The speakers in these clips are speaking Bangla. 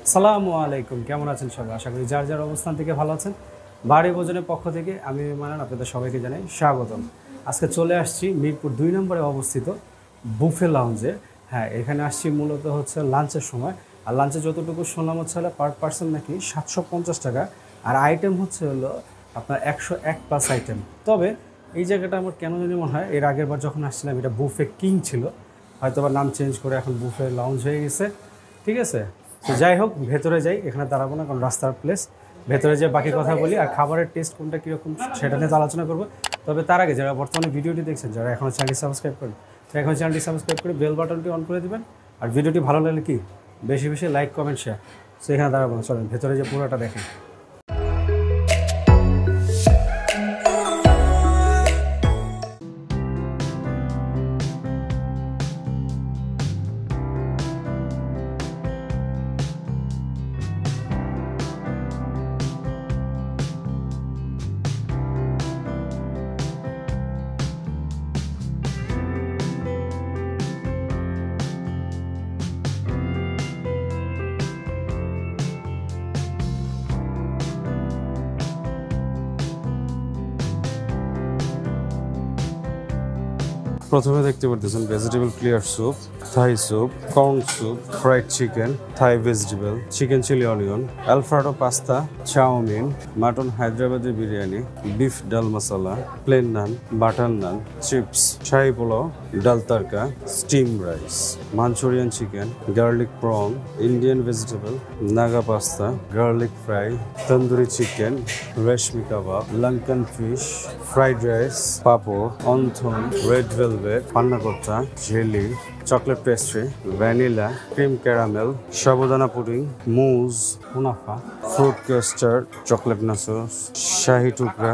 আসসালামু আলাইকুম, কেমন আছেন সবাই? আশা করি যার যার অবস্থান থেকে ভালো আছেন। বাড়ি ভোজনের পক্ষ থেকে আমি মানান আপনাদের সবাইকে জানাই স্বাগতম। আজকে চলে আসছি মিরপুর 2 নম্বরে অবস্থিত বুফে লাউঞ্জে। হ্যাঁ, এখানে আসছি মূলত হচ্ছে লাঞ্চের সময়। আর লাঞ্চে যতটুকু শুনলাম হচ্ছে পার পার্সন নাকি 750 টাকা, আর আইটেম হচ্ছে আপনার 101+ আইটেম। তবে এই জায়গাটা আমার কেন জানি মনে হয় এর আগের বার যখন আসছিলাম এটা বুফে কিং ছিল, হয়তো বা নাম চেঞ্জ করে এখন বুফে লাউঞ্জ হয়ে গেছে। ঠিক আছে, তো যাই হোক, ভেতরে যাই, এখানে দাঁড়াবো না কারণ রাস্তার প্লেস। ভেতরে যে বাকি কথা বলি আর খাবারের টেস্ট কোনটা কীরকম সেটা নিয়ে আলোচনা করবো। তবে তার আগে যারা বর্তমানে ভিডিওটি দেখছেন, যারা এখনও চ্যানেলটি সাবস্ক্রাইব করেন, এখন চ্যানেলটি সাবস্ক্রাইব করে বেল বাটনটি অন করে দেবেন। আর ভিডিওটি ভালো লাগলে কি বেশি বেশি লাইক কমেন্ট শেয়ার। সো এখানে দাঁড়াবো না, চলেন ভেতরে যে পুরোটা দেখেন। প্রথমে দেখতে পারতেছেন vegetable clear soup, Thai soup, corn soup, fried chicken, Thai vegetable, chicken chilli onion, Alfredo pasta, chowmein, mutton Hyderabadi biryani, beef dal masala, plain naan, butter naan, chips, shahi pulao, dal tadka, steam rice, Manchurian chicken, garlic prawn, Indian vegetable, Naga pasta, garlic fry, tandoori chicken, reshmi kebab, Lankan fish, fried rice, papad, wonton, red velvet, panna kofta, jelly, chocolate pastry, vanilla, cream caramel, sabudana pudding, মুজ, মুনাফা, ফ্রুট কাস্টার্ড, চকলেট নাসোস, শাহি টুকরা,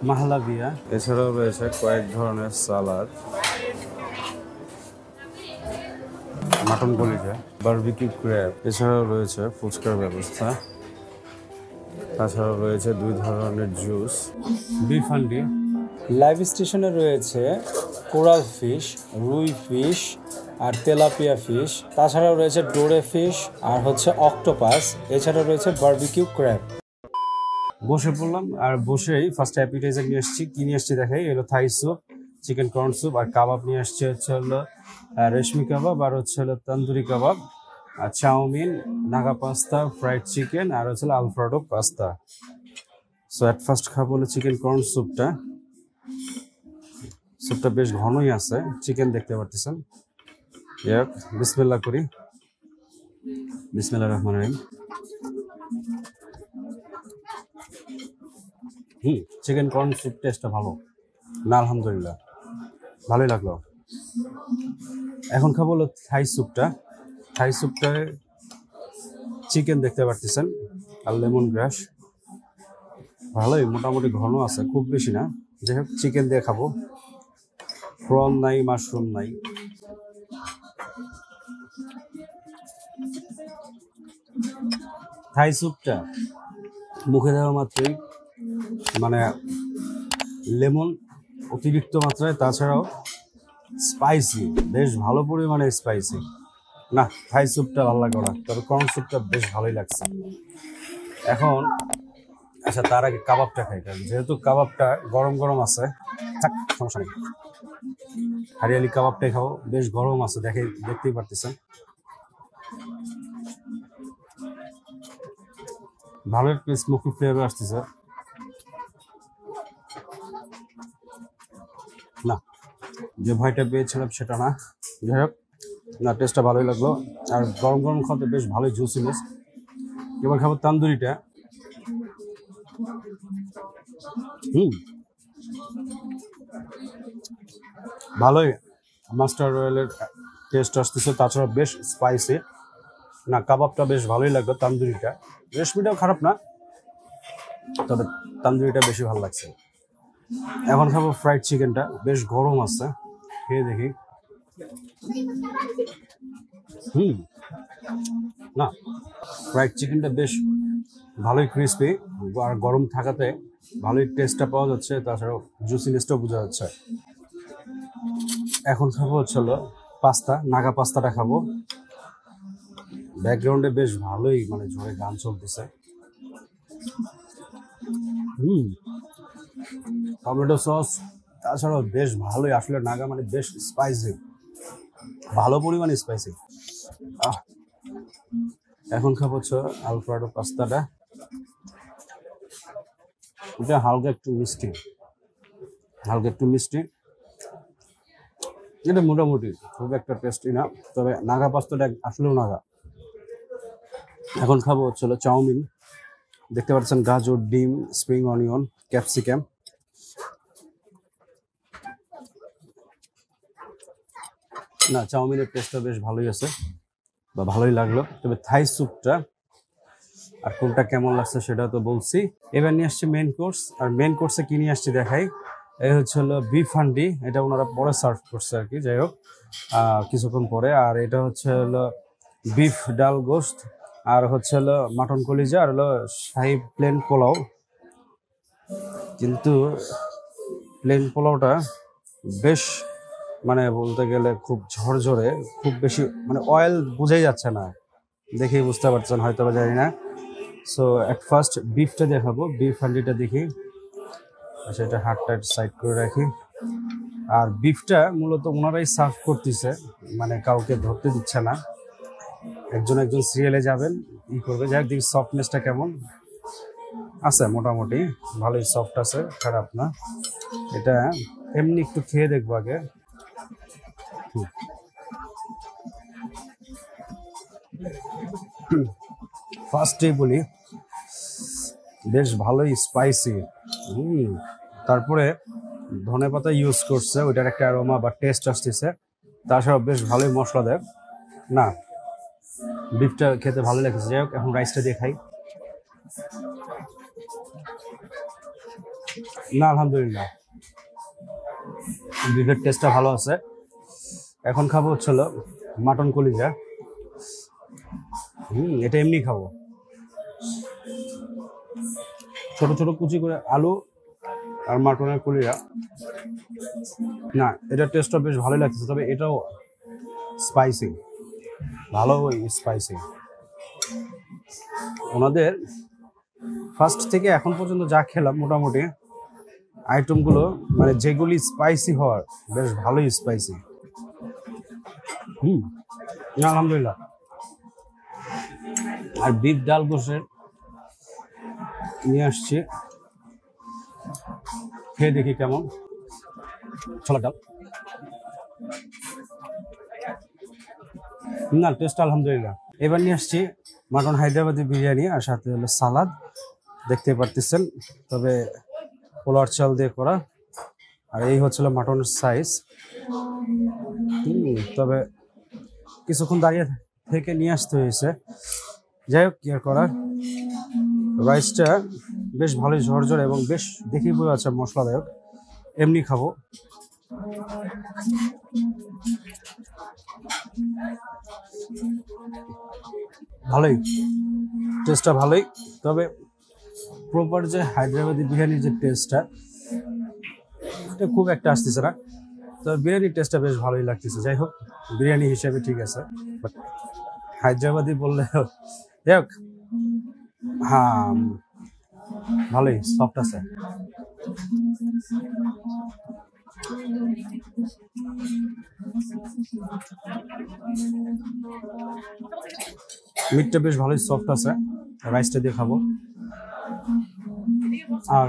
মাহলাবিয়া। এছাড়াও রয়েছে কয়েক ধরনের সালাদ, মাটন কলিজা, বারবিকিউ ক্র্যাব। এছাড়াও রয়েছে ফুচকার ব্যবস্থা। তাছাড়াও রয়েছে 2 ধরনের জুস, বিফ হান্ডি। লাইভ স্টেশনে রয়েছে কোরাল ফিশ, রুই ফিশ আর তেলাপিয়া ফিশ। তাছাড়াও রয়েছে ডোরে ফিশ আর হচ্ছে অক্টোপাস। এছাড়াও রয়েছে বারবিকিউ ক্র্যাব। বসে পড়লাম আর বসেই ফার্স্ট অ্যাপিটাইজার নিয়ে আসছি। কি নিয়ে আসছি দেখাই, এলো Thai soup, chicken corn soup, আর কাবাব নিয়ে আসছে হচ্ছে রেশমি কাবাব, আর হচ্ছে তন্দুরি কাবাব, আর chowmein, Naga pasta, fried chicken, আর হচ্ছে Alfredo pasta. So at first খাবো হলো চিকেন কর্ন স্যুপটা। স্যুপটা বেশ ঘনই আছে, চিকেন দেখতে পারতেছেন। বিসমিল্লাহ করি, বিসমিল্লাহির রহমানির রহিম। চিকেন কর্ন স্যুপ টেস্টটা ভালো না, আলহামদুলিল্লাহ ভালোই লাগলো। এখন খাবো হলো থাই স্যুপটা। থাই স্যুপটায় চিকেন দেখতে পারতেছেন আর লেমন গ্রাস, ভালোই মোটামুটি ঘন আছে, খুব বেশি না। যাই হোক, চিকেন দিয়ে খাবো। প্রন নাই, মাশরুম নাই। থাই স্যুপটা মুখে দেওয়া মাত্রই মানে লেমন অতিরিক্ত মাত্রায়, তাছাড়াও স্পাইসি, বেশ ভালো পরিমাণে স্পাইসি। না, থাই স্যুপটা ভালো লাগলো না, তবে কর্ন স্যুপটা বেশ ভালোই লাগছে। এখন আচ্ছা, তার আগে কাবাবটা খাই, কারণ যেহেতু কাবাবটা গরম গরম আছে। থাক, সমস্যা নেই, হারিয়ালি কাবাবটাই খাও, বেশ গরম আছে, দেখতেই পারতেছেন। ভালো একটা স্মোকি ফ্লেভার আসতেছে। না, যে ভয়টা পেয়েছিলাম সেটা না। যাই হোক, না, টেস্টটা ভালোই লাগলো, আর গরম গরম খাওয়াতে বেশ ভালোই জুসিনেস। এবার খাবো তান্দুরিটা। ভালোই মাস্টার্ড অয়েলের টেস্ট আসতেছে, তাছাড়া বেশ স্পাইসি। না, কাবাবটা বেশ ভালোই লাগলো, তান্দুরিটা। রেশমিটাও খারাপ না, তবে তান্দুরিটা বেশি ভালো লাগছে। এখন খাবো ফ্রাইড চিকেনটা, বেশ গরম আছে, খেয়ে দেখি। না, ফ্রাইড চিকেনটা বেশ ভালোই ক্রিস্পি, আর গরম থাকাতে ভালোই টেস্টটা পাওয়া যাচ্ছে, তাছাড়াও জুসিনেসটাও বোঝা যাচ্ছে। এখন খাবো হচ্ছে পাস্তা, নাগা পাস্তাটা খাবো। ব্যাকগ্রাউন্ডে বেশ ভালোই মানে জোরে গান চলতেছে। টমেটো সস তাছাড়াও বেশ ভালোই, আসলে নাগা মানে বেশ স্পাইসি, ভালো পরিমাণে স্পাইসি। এখন খাবো হচ্ছে আলফ্রেডো পাস্তাটা। এটা হালকা একটু মিষ্টি, এটা মোটামুটি খুব একটা টেস্টি না, তবে নাগা পাস্তাটা আসলেও নাগা। এখন খাবো হচ্ছে চাউমিন। দেখতে পাচ্ছেন গাজর, ডিম, স্প্রিং অনিয়ন, ক্যাপসিকাম। না, চাউমিনের টেস্টটা বেশ ভালোই আছে বা ভালোই লাগলো, তবে থাই স্যুপটা আর কোনটা কেমন লাগছে সেটা তো বলছি। এবার নিয়ে আসছি মেন কোর্স, আর মেন কোর্সে কি নিয়ে আসছি দেখাই। এই হচ্ছে হলো বিফ হান্ডি, এটা ওনারা পরে সার্ভ করছে আর কি, যাই হোক কিছুক্ষণ পরে। আর এটা হচ্ছে হলো বিফ ডাল গোস্ত, আর হচ্ছে হলো মাটন কলিজা, আর হলো শাহি প্লেন পোলাও। কিন্তু প্লেন পোলাওটা বেশ মানে বলতে গেলে খুব ঝরঝরে, খুব বেশি মানে অয়েল বোঝাই যাচ্ছে না, দেখেই বুঝতে পারছেন হয়তো বা, জানি না। সো অ্যাট ফার্স্ট বিফটা দেখাবো, বিফ হান্ডিটা দেখি। আচ্ছা, এটা হাড়টা সাইড করে রাখি। আর বিফটা মূলত ওনারাই সার্ভ করতেছে, মানে কাউকে ধরতে দিচ্ছে না, একজন সিরিয়ালে যাবেন করবে। যাই হোক, দেখি সফটনেসটা কেমন আছে, মোটামুটি ভালোই সফট আছে, খারাপ না। এটা এমনি একটু খেয়ে দেখবো আগে। ফার্স্টেই বলি বেশ ভালোই স্পাইসি। তারপরে ধনেপাতা ইউজ করছে, ওইটার একটা অ্যারোমা বা টেস্ট আসতেছে, তাছাড়া বেশ ভালোই মশলা দেয়। না, বিফটা খেতে ভালো লাগছে। যাই হোক, এখন রাইসটা দিয়ে খাই। না, আলহামদুলিল্লাহ বিফের টেস্টটা ভালো আছে। এখন খাবো হচ্ছিল মাটন কলিজা। এটা এমনি খাবো, ছোট ছোট কুচি করে আলু আর মাটনের কলিজা। না, এটার টেস্টটা বেশ ভালোই লাগছে, তবে এটাও স্পাইসি, ভালো স্পাইসি। ওনাদের ফার্স্ট থেকে এখন পর্যন্ত যা খেলাম মোটামুটি আইটেমগুলো মানে যেগুলি স্পাইসি হওয়ার বেশ ভালোই স্পাইসি। আলহামদুলিল্লাহ। আর বিফ ডাল গোশের নিয়ে আসছি, খেয়ে দেখি কেমন। ছোলার ডাল, না টেস্ট আলহামদুলিল্লাহ। এবার নিয়ে আসছি মাটন হায়দ্রাবাদি বিরিয়ানি, আর সাথে হলো সালাদ, দেখতে পারতেছেন। তবে পোলার চাল দিয়ে করা। আর এই হচ্ছিল মাটনের সাইজ। তবে কিছুক্ষণ দাঁড়িয়ে থেকে নিয়ে আসতে হয়েছে, যাই হোক, কি আর করার। রাইসটা বেশ ভালোই ঝরঝরে এবং বেশ দেখেই বোঝা যাচ্ছে মশলাদায়ক। এমনি খাবো। ভালোই টেস্টটা ভালোই, তবে প্রপার যে হায়দ্রাবাদি বিরিয়ানির যে টেস্টটা এটা খুব একটা আসতেছে না, তবে বিরিয়ানির টেস্টটা বেশ ভালোই লাগতেছে। যাই হোক, বিরিয়ানি হিসেবে ঠিক আছে, বাট হায়দ্রাবাদি বললে যাই হোক। হ্যাঁ, ভালোই সফট আছে। মিটটা বেশ ভালোই সফট আছে। রাইসটা দিয়ে খাবো। আর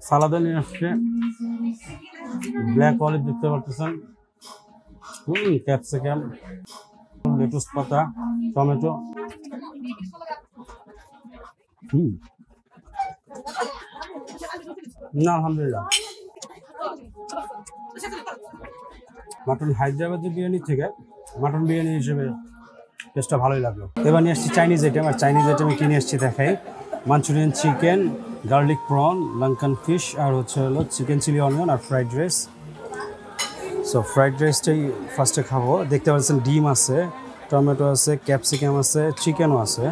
সালাদে নিয়ে আসছে ব্ল্যাক অলিভ, দেখতে পারতেছেন, ক্যাপসিকাম, লেটুস পাতা, টমেটো। না, আলহামদুলিল্লাহ মাটন হায়দ্রাবাদি বিরিয়ানি থেকে মাটন বিরিয়ানি হিসেবে টেস্টটা ভালোই লাগলো। এবার নিয়ে আসছি চাইনিজ আইটেম, আর চাইনিজ আইটেমে কিনে আসছি দেখাই। Manchurian chicken, garlic prawn, Lankan fish, আর হচ্ছে হলো চিকেন চিলি অনিয়ন, আর ফ্রাইড রাইস। সো ফ্রাইড রাইসটাই ফার্স্টে খাবো। দেখতে পাচ্ছেন ডিম আছে, টমেটো আছে, ক্যাপসিকাম আছে, চিকেনও আছে।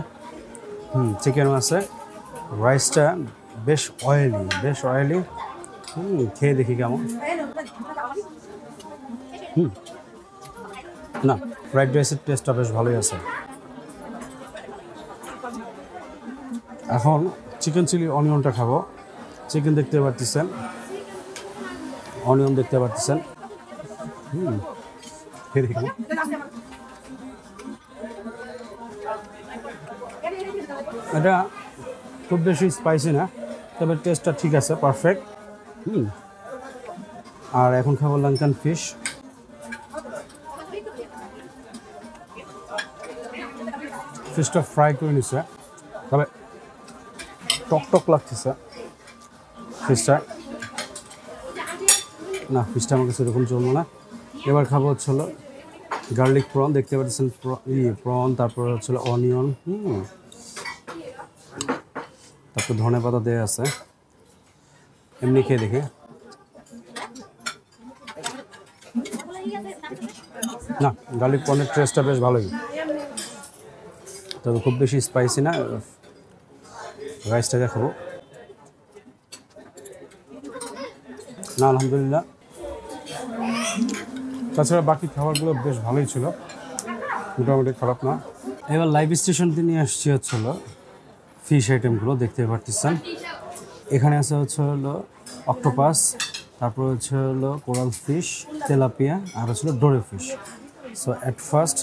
চিকেনও আছে। রাইসটা বেশ অয়েলি। খেয়ে দেখি কেমন। না, ফ্রাইড রাইসের টেস্টটা বেশ ভালোই আছে। এখন চিকেন চিলি অনিয়নটা খাবো। চিকেন দেখতে পারতেছেন, অনিয়ন দেখতে পারতেছেন। এটা খুব বেশি স্পাইসি না, তবে টেস্টটা ঠিক আছে, পারফেক্ট। আর এখন খাবো লঙ্কান ফিশ। ফিশটা ফ্রাই করে নিচ্ছে, তবে টক টক লাগতেছে ফিশটা। না, ফিশটা আমার কাছে এরকম চলবো না। এবার খাবো হচ্ছে হলো গার্লিক প্রন, দেখতে পাচ্ছেন প্রন, তারপর হচ্ছে অনিয়ন, তারপর ধনে পাতা দেওয়া আছে। এমনি খেয়ে দেখি। না, গার্লিক প্রনের টেস্টটা বেশ ভালোই, তবে খুব বেশি স্পাইসি না। রাইসটাকে খাবো। না, আলহামদুলিল্লাহ। তাছাড়া বাকি খাবারগুলো বেশ ভালোই ছিল, মোটামুটি খারাপ না। এবার লাইভ স্টেশন দিয়ে নিয়ে আসছি হচ্ছে হলো ফিশ আইটেমগুলো, দেখতে পারতেছেন। এখানে আছে হচ্ছে হলো অক্টোপাস, তারপর হচ্ছে হলো কোরাল ফিশ, তেলাপিয়া, আর হচ্ছে ডোরে ফিশ। সো অ্যাট ফার্স্ট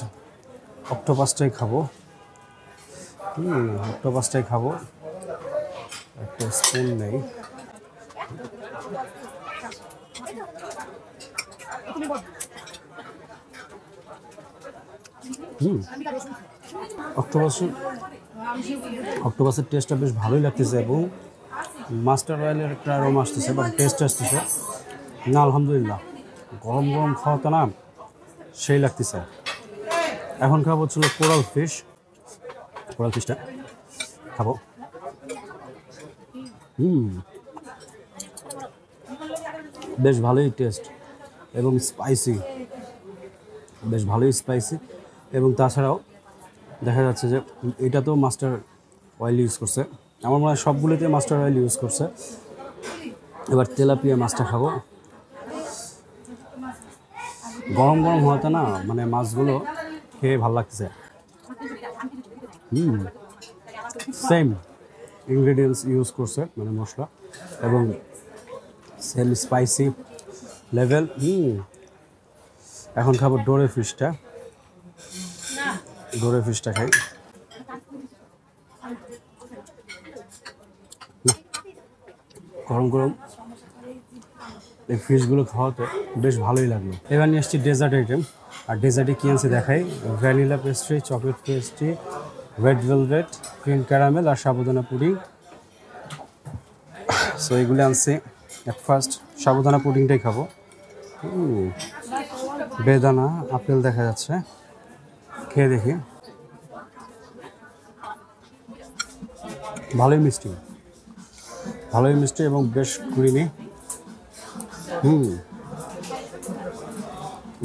অক্টোপাসটাই খাবো। অক্টোপাসটাই খাবো। একটা স্পুন নেই। অক্টোপাসের টেস্টটা বেশ ভালোই লাগতেছে, এবং মাস্টার অয়েলের একটা অ্যারোমা আসতেছে, বাট টেস্ট আসতেছে না। আলহামদুলিল্লাহ, গরম গরম খাওয়াতে না সেই লাগতেছে। এখন খাবো হচ্ছিল কোরাল ফিশ। কোরাল ফিশটা খাবো। বেশ ভালোই টেস্ট এবং স্পাইসি, বেশ ভালোই স্পাইসি। এবং তাছাড়াও দেখা যাচ্ছে যে এটা তো মাস্টার অয়েল ইউজ করছে, আমার মনে হয় সবগুলোতে মাস্টার অয়েল ইউজ করছে। এবার তেলাপিয়া মাছটা খাবো। গরম গরম হওয়াতে না মানে মাছগুলো খেয়ে ভালো লাগতেছে। সেম ইনগ্রেডিয়েন্টস ইউজ করছে, মানে মশলা, এবং সেম স্পাইসি লেভেল। এখন খাবো ডোরে ফিশটা। ডোরে ফিশটা খাই। গরম গরম এই ফিশগুলো খাওয়াতে বেশ ভালোই লাগলো। এবার নিয়ে আসছি ডেজার্ট আইটেম। আর ডেজার্টে কী আনছে দেখাই। Vanilla pastry, chocolate pastry, red velvet, cream caramel আর সাবুদানা পুডিং। সো এগুলো আনছি। অ্যাট ফার্স্ট সাবুদানা পুডিংটাই খাবো। বেদানা আপেল দেখা যাচ্ছে, খেয়ে দেখি। ভালোই মিষ্টি, ভালোই মিষ্টি এবং বেশ ক্রিমি।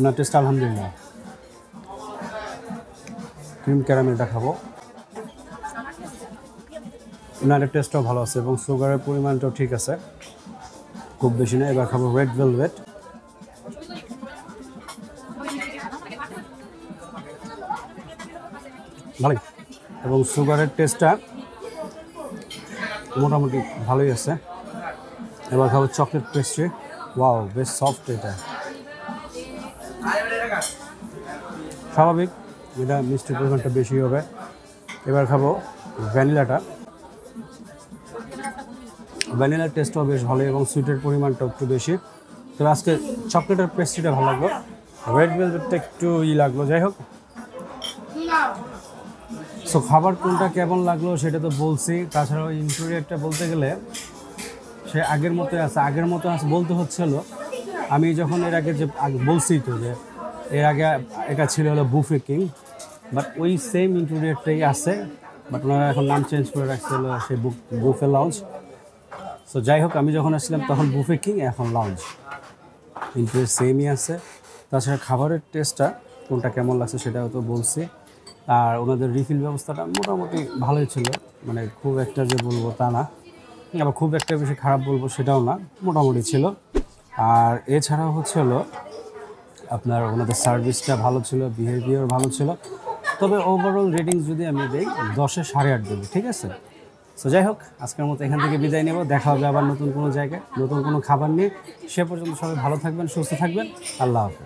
না, টেস্ট আলহামদুলিল্লাহ। ক্রিম ক্যারামেলটা খাবো। না, এর টেস্টটাও ভালো আছে এবং সুগারের পরিমাণটাও ঠিক আছে, খুব বেশি না। এবার খাবো রেড ভেলভেট। ভালোই, এবং সুগারের টেস্টটা মোটামুটি ভালোই আছে। এবার খাবো চকলেট পেস্ট্রি। ওয়াও, বেশ সফট এটা। স্বাভাবিক, এটা মিষ্টির পরিমাণটা বেশি হবে। এবার খাবো ভ্যানিলাটা। ভ্যানিলার টেস্টটাও বেশ ভালো এবং সুইটের পরিমাণটাও একটু বেশি। তবে আজকে চকলেটের পেস্ট্রিটা ভালো লাগলো, রেড ভেলভেটটা একটু লাগলো। যাই হোক, সো খাবার কোনটা কেমন লাগলো সেটা তো বলছি। তাছাড়াও ইন্টেরিয়রটা বলতে গেলে সে আগের মতোই আছে। আগের মতো আছে বলতে হচ্ছিল, আমি যখন এর আগে যে বলছি তো যে এর আগে এটা ছিল হলো বুফে কিং, বাট ওই সেম ইন্টেরিয়রটাই আছে, বাট ওনারা এখন নাম চেঞ্জ করে রাখছে হলো সেই বুফে লাউঞ্জ। সো যাই হোক, আমি যখন আসছিলাম তখন বুফে কিং, এখন লাউঞ্জ, ইন্টেরিয়র সেমই আছে। তাছাড়া খাবারের টেস্টটা কোনটা কেমন লাগছে সেটাও তো বলছি। আর ওনাদের রিফিল ব্যবস্থাটা মোটামুটি ভালোই ছিল, মানে খুব একটা যে বলবো তা না, আবার খুব একটা বেশি খারাপ বলবো সেটাও না, মোটামুটি ছিল। আর এছাড়াও হচ্ছে হলো আপনার ওনাদের সার্ভিসটা ভালো ছিল, বিহেভিয়ার ভালো ছিল, তবে ওভারঅল রেটিং যদি আমি দিই 10-এ 8.5 দেবো, ঠিক আছে? সো যাই হোক, আজকের মতো এখান থেকে বিদায় নেব। দেখা হবে আবার নতুন কোনো জায়গায় নতুন কোনো খাবার নিয়ে। সে পর্যন্ত সবাই ভালো থাকবেন, সুস্থ থাকবেন। আল্লাহ হাফেজ।